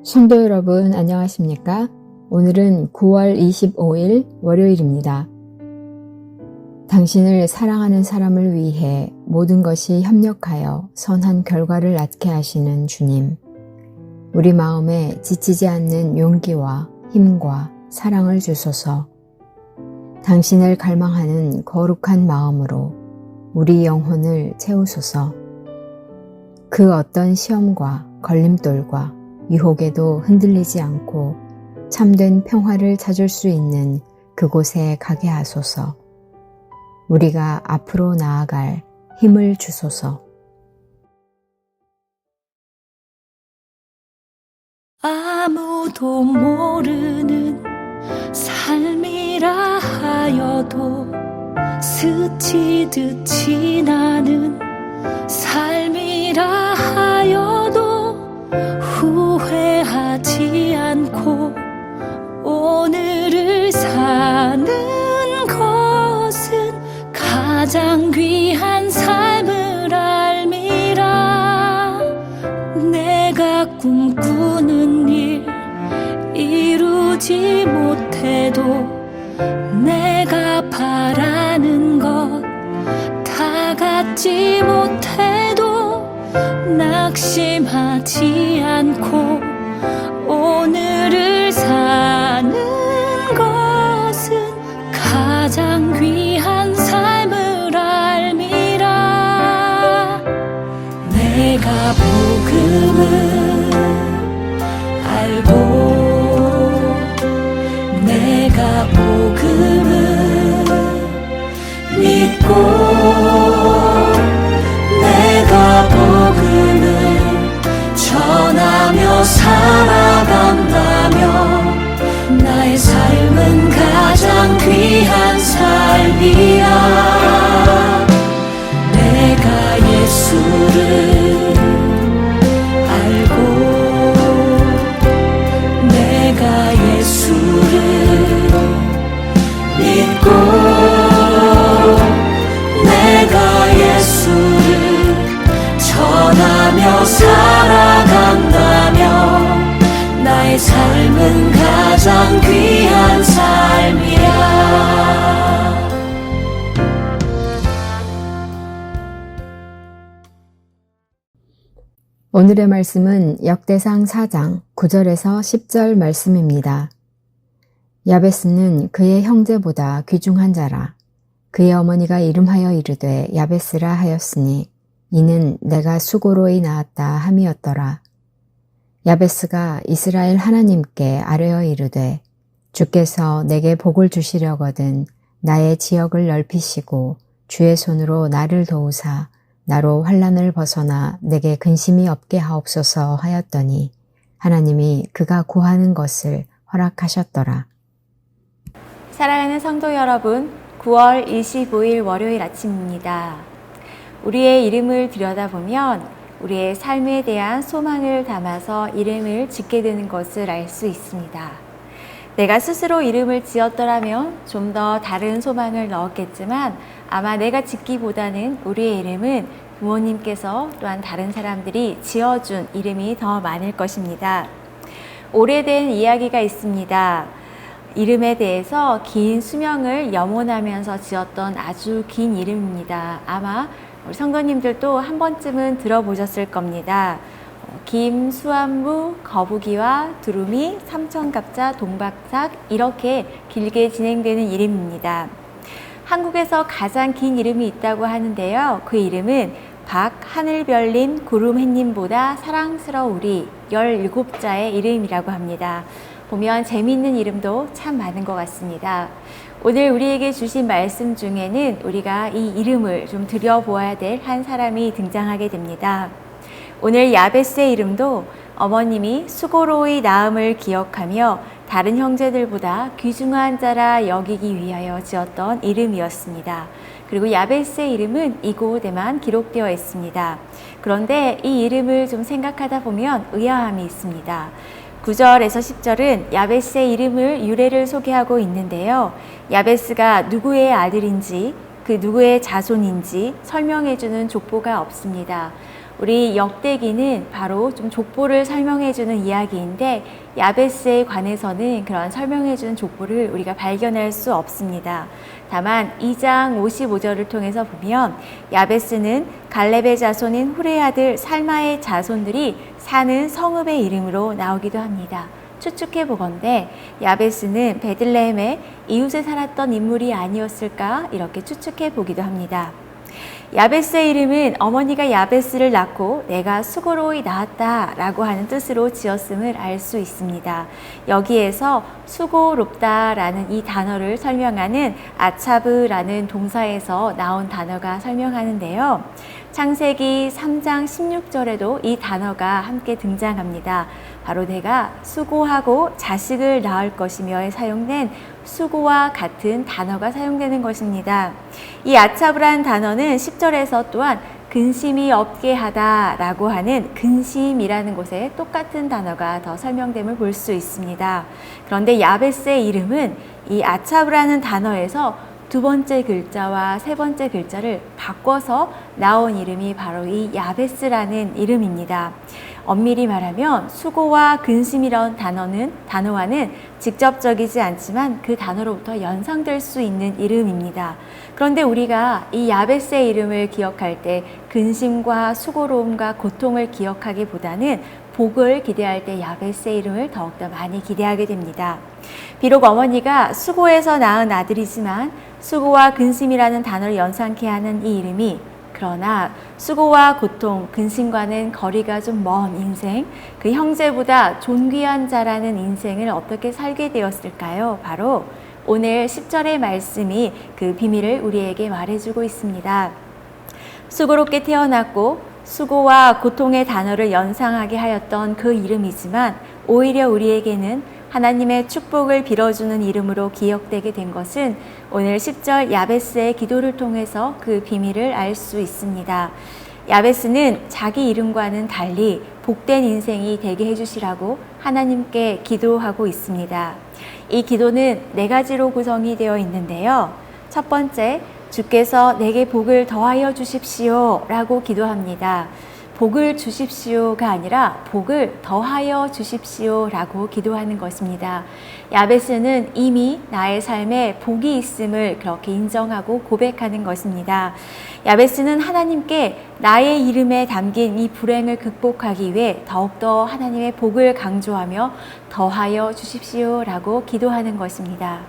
성도 여러분 안녕하십니까? 오늘은 9월 25일 월요일입니다. 당신을 사랑하는 사람을 위해 모든 것이 협력하여 선한 결과를 낳게 하시는 주님. 우리 마음에 지치지 않는 용기와 힘과 사랑을 주소서. 당신을 갈망하는 거룩한 마음으로 우리 영혼을 채우소서. 그 어떤 시험과 걸림돌과 유혹에도 흔들리지 않고 참된 평화를 찾을 수 있는 그곳에 가게 하소서. 우리가 앞으로 나아갈 힘을 주소서. 아무도 모르는 삶이라 하여도 스치듯 지나는 삶이라 하여도 후회하지 않고 오늘을 사는 것은 가장 귀한 삶을 알미라. 내가 꿈꾸는 일 이루지 못해도 내가 바라는 것 다 갖지 못해도 낙심하지 않고 오늘을 사는 것은 가장 귀한 삶을 알미라. 내가 복음을 알고 내가 복음을 믿고 내가 복음을 전하며 살아간다면 나의 삶은 가장 귀한 삶이야. 내가 예수를 알고 내가 예수를 믿고 내가 예수를 전하며 살아간다면 나의 삶은 가장 귀한 삶이야. 오늘의 말씀은 역대상 4장 9절에서 10절 말씀입니다. 야베스는 그의 형제보다 귀중한 자라. 그의 어머니가 이름하여 이르되 야베스라 하였으니 이는 내가 수고로이 낳았다 함이었더라. 야베스가 이스라엘 하나님께 아뢰어 이르되 주께서 내게 복을 주시려거든 나의 지역을 넓히시고 주의 손으로 나를 도우사 나로 환난을 벗어나 내게 근심이 없게 하옵소서 하였더니 하나님이 그가 구하는 것을 허락하셨더라. 사랑하는 성도 여러분, 9월 25일 월요일 아침입니다. 우리의 이름을 들여다보면 우리의 삶에 대한 소망을 담아서 이름을 짓게 되는 것을 알 수 있습니다. 내가 스스로 이름을 지었더라면 좀 더 다른 소망을 넣었겠지만 아마 내가 짓기보다는 우리의 이름은 부모님께서 또한 다른 사람들이 지어준 이름이 더 많을 것입니다. 오래된 이야기가 있습니다. 이름에 대해서 긴 수명을 염원하면서 지었던 아주 긴 이름입니다. 아마 우리 성도님들도 한 번쯤은 들어보셨을 겁니다. 김, 수완무, 거북이와 두루미, 삼천갑자, 동박삭 이렇게 길게 진행되는 이름입니다. 한국에서 가장 긴 이름이 있다고 하는데요. 그 이름은 박, 하늘별님, 구름햇님보다 사랑스러우리 17자의 이름이라고 합니다. 보면 재미있는 이름도 참 많은 것 같습니다. 오늘 우리에게 주신 말씀 중에는 우리가 이 이름을 좀 들여보아야 될 한 사람이 등장하게 됩니다. 오늘 야베스의 이름도 어머님이 수고로이 낳음을 기억하며 다른 형제들보다 귀중한 자라 여기기 위하여 지었던 이름이었습니다. 그리고 야베스의 이름은 이곳에만 기록되어 있습니다. 그런데 이 이름을 좀 생각하다 보면 의아함이 있습니다. 9절에서 10절은 야베스의 이름을 유래를 소개하고 있는데요. 야베스가 누구의 아들인지 그 누구의 자손인지 설명해주는 족보가 없습니다. 우리 역대기는 바로 좀 족보를 설명해주는 이야기인데 야베스에 관해서는 그런 설명해주는 족보를 우리가 발견할 수 없습니다. 다만 2장 55절을 통해서 보면 야베스는 갈렙의 자손인 훌의 아들 살마의 자손들이 사는 성읍의 이름으로 나오기도 합니다. 추측해 보건대 야베스는 베들레헴의 이웃에 살았던 인물이 아니었을까 이렇게 추측해 보기도 합니다. 야베스의 이름은 어머니가 야베스를 낳고 내가 수고로이 낳았다 라고 하는 뜻으로 지었음을 알 수 있습니다. 여기에서 수고롭다 라는 이 단어를 설명하는 아차브라는 동사에서 나온 단어가 설명하는데요. 창세기 3장 16절에도 이 단어가 함께 등장합니다. 바로 내가 수고하고 자식을 낳을 것이며에 사용된 수고와 같은 단어가 사용되는 것입니다. 이 아차브라는 단어는 10절에서 또한 근심이 없게 하다 라고 하는 근심이라는 곳에 똑같은 단어가 더 설명됨을 볼 수 있습니다. 그런데 야베스의 이름은 이 아차브라는 단어에서 두 번째 글자와 세 번째 글자를 바꿔서 나온 이름이 바로 이 야베스라는 이름입니다. 엄밀히 말하면 수고와 근심이란 단어와는 직접적이지 않지만 그 단어로부터 연상될 수 있는 이름입니다. 그런데 우리가 이 야베스의 이름을 기억할 때 근심과 수고로움과 고통을 기억하기보다는 복을 기대할 때 야베스의 이름을 더욱더 많이 기대하게 됩니다. 비록 어머니가 수고해서 낳은 아들이지만 수고와 근심이라는 단어를 연상케 하는 이 이름이 그러나 수고와 고통, 근심과는 거리가 좀 먼 인생, 그 형제보다 존귀한 자라는 인생을 어떻게 살게 되었을까요? 바로 오늘 10절의 말씀이 그 비밀을 우리에게 말해주고 있습니다. 수고롭게 태어났고 수고와 고통의 단어를 연상하게 하였던 그 이름이지만 오히려 우리에게는 하나님의 축복을 빌어주는 이름으로 기억되게 된 것은 오늘 10절 야베스의 기도를 통해서 그 비밀을 알 수 있습니다. 야베스는 자기 이름과는 달리 복된 인생이 되게 해주시라고 하나님께 기도하고 있습니다. 이 기도는 4가지로 구성이 되어 있는데요. 첫 번째, 주께서 내게 복을 더하여 주십시오 라고 기도합니다. 복을 주십시오가 아니라 복을 더하여 주십시오 라고 기도하는 것입니다. 야베스는 이미 나의 삶에 복이 있음을 그렇게 인정하고 고백하는 것입니다. 야베스는 하나님께 나의 이름에 담긴 이 불행을 극복하기 위해 더욱더 하나님의 복을 강조하며 더하여 주십시오 라고 기도하는 것입니다.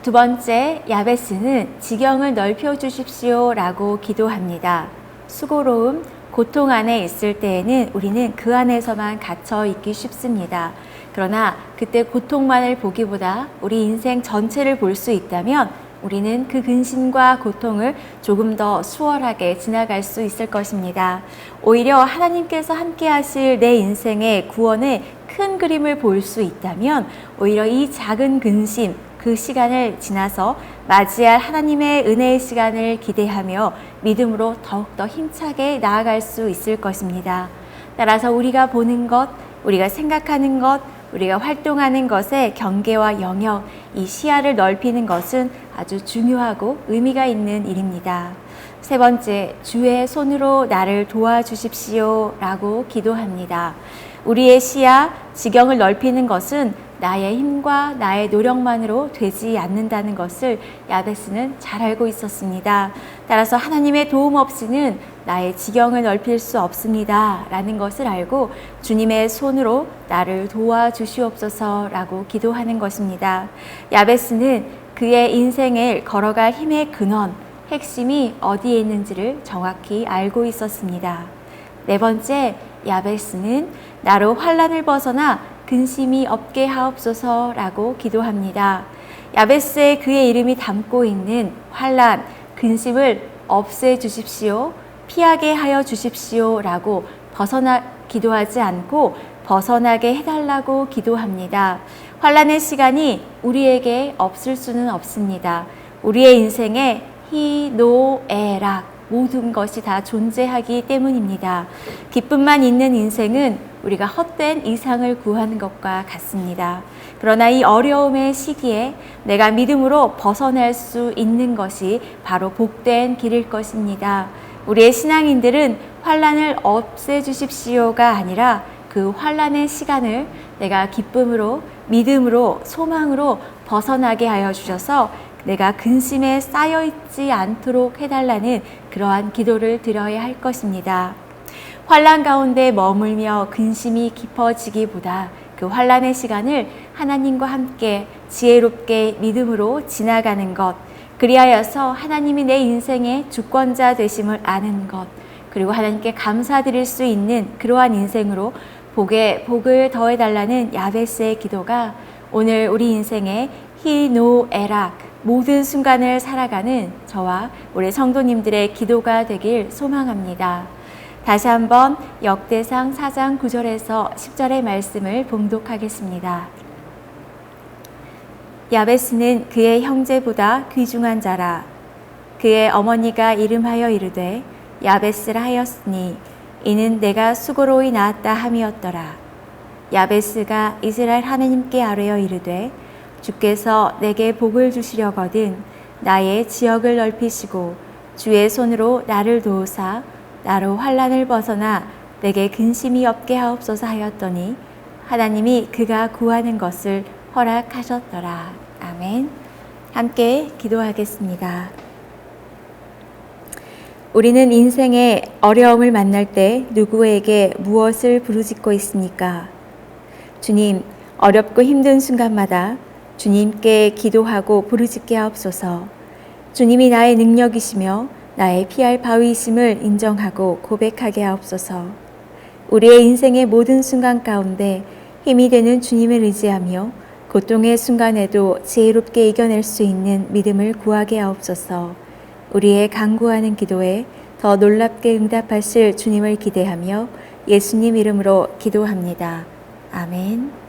두 번째, 야베스는 지경을 넓혀 주십시오 라고 기도합니다. 수고로움, 고통 안에 있을 때에는 우리는 그 안에서만 갇혀 있기 쉽습니다. 그러나 그때 고통만을 보기보다 우리 인생 전체를 볼 수 있다면 우리는 그 근심과 고통을 조금 더 수월하게 지나갈 수 있을 것입니다. 오히려 하나님께서 함께 하실 내 인생의 구원의 큰 그림을 볼 수 있다면 오히려 이 작은 근심, 그 시간을 지나서 맞이할 하나님의 은혜의 시간을 기대하며 믿음으로 더욱더 힘차게 나아갈 수 있을 것입니다. 따라서 우리가 보는 것, 우리가 생각하는 것, 우리가 활동하는 것의 경계와 영역, 이 시야를 넓히는 것은 아주 중요하고 의미가 있는 일입니다. 세 번째, 주의 손으로 나를 도와주십시오 라고 기도합니다. 우리의 시야, 지경을 넓히는 것은 나의 힘과 나의 노력만으로 되지 않는다는 것을 야베스는 잘 알고 있었습니다. 따라서 하나님의 도움 없이는 나의 지경을 넓힐 수 없습니다 라는 것을 알고 주님의 손으로 나를 도와주시옵소서 라고 기도하는 것입니다. 야베스는 그의 인생을 걸어갈 힘의 근원, 핵심이 어디에 있는지를 정확히 알고 있었습니다. 네 번째, 야베스는 나로 환난을 벗어나 근심이 없게 하옵소서라고 기도합니다. 야베스에 그의 이름이 담고 있는 환난, 근심을 없애 주십시오, 피하게 하여 주십시오라고 기도하지 않고 벗어나게 해달라고 기도합니다. 환난의 시간이 우리에게 없을 수는 없습니다. 우리의 인생에 희노애락 모든 것이 다 존재하기 때문입니다. 기쁨만 있는 인생은 우리가 헛된 이상을 구하는 것과 같습니다. 그러나 이 어려움의 시기에 내가 믿음으로 벗어날 수 있는 것이 바로 복된 길일 것입니다. 우리의 신앙인들은 환난을 없애주십시오가 아니라 그 환난의 시간을 내가 기쁨으로, 믿음으로, 소망으로 벗어나게 하여 주셔서 내가 근심에 쌓여있지 않도록 해달라는 그러한 기도를 드려야 할 것입니다. 환난 가운데 머물며 근심이 깊어지기보다 그 환난의 시간을 하나님과 함께 지혜롭게 믿음으로 지나가는 것, 그리하여서 하나님이 내 인생의 주권자 되심을 아는 것, 그리고 하나님께 감사드릴 수 있는 그러한 인생으로 복을 더해달라는 야베스의 기도가 오늘 우리 인생의 히노에락 모든 순간을 살아가는 저와 우리 성도님들의 기도가 되길 소망합니다. 다시 한번 역대상 4장 9절에서 10절의 말씀을 봉독하겠습니다. 야베스는 그의 형제보다 귀중한 자라. 그의 어머니가 이름하여 이르되 야베스라 하였으니 이는 내가 수고로이 낳았다 함이었더라. 야베스가 이스라엘 하나님께 아뢰어 이르되 주께서 내게 복을 주시려거든 나의 지역을 넓히시고 주의 손으로 나를 도우사 나로 환난을 벗어나 내게 근심이 없게 하옵소서 하였더니 하나님이 그가 구하는 것을 허락하셨더라. 아멘. 함께 기도하겠습니다. 우리는 인생의 어려움을 만날 때 누구에게 무엇을 부르짖고 있습니까? 주님, 어렵고 힘든 순간마다 주님께 기도하고 부르짖게 하옵소서. 주님이 나의 능력이시며 나의 피할 바위이심을 인정하고 고백하게 하옵소서. 우리의 인생의 모든 순간 가운데 힘이 되는 주님을 의지하며 고통의 순간에도 지혜롭게 이겨낼 수 있는 믿음을 구하게 하옵소서. 우리의 간구하는 기도에 더 놀랍게 응답하실 주님을 기대하며 예수님 이름으로 기도합니다. 아멘.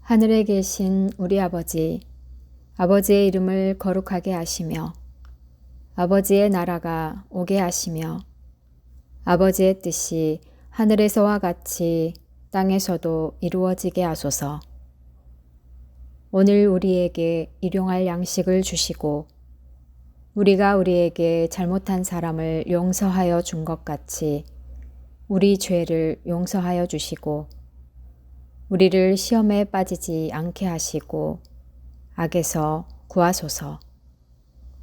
하늘에 계신 우리 아버지, 아버지의 이름을 거룩하게 하시며 아버지의 나라가 오게 하시며 아버지의 뜻이 하늘에서와 같이 땅에서도 이루어지게 하소서. 오늘 우리에게 일용할 양식을 주시고 우리가 우리에게 잘못한 사람을 용서하여 준 것 같이 우리 죄를 용서하여 주시고 우리를 시험에 빠지지 않게 하시고 악에서 구하소서.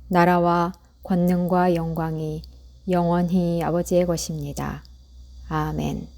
나라와 권능과 영광이 영원히 아버지의 것입니다. 아멘.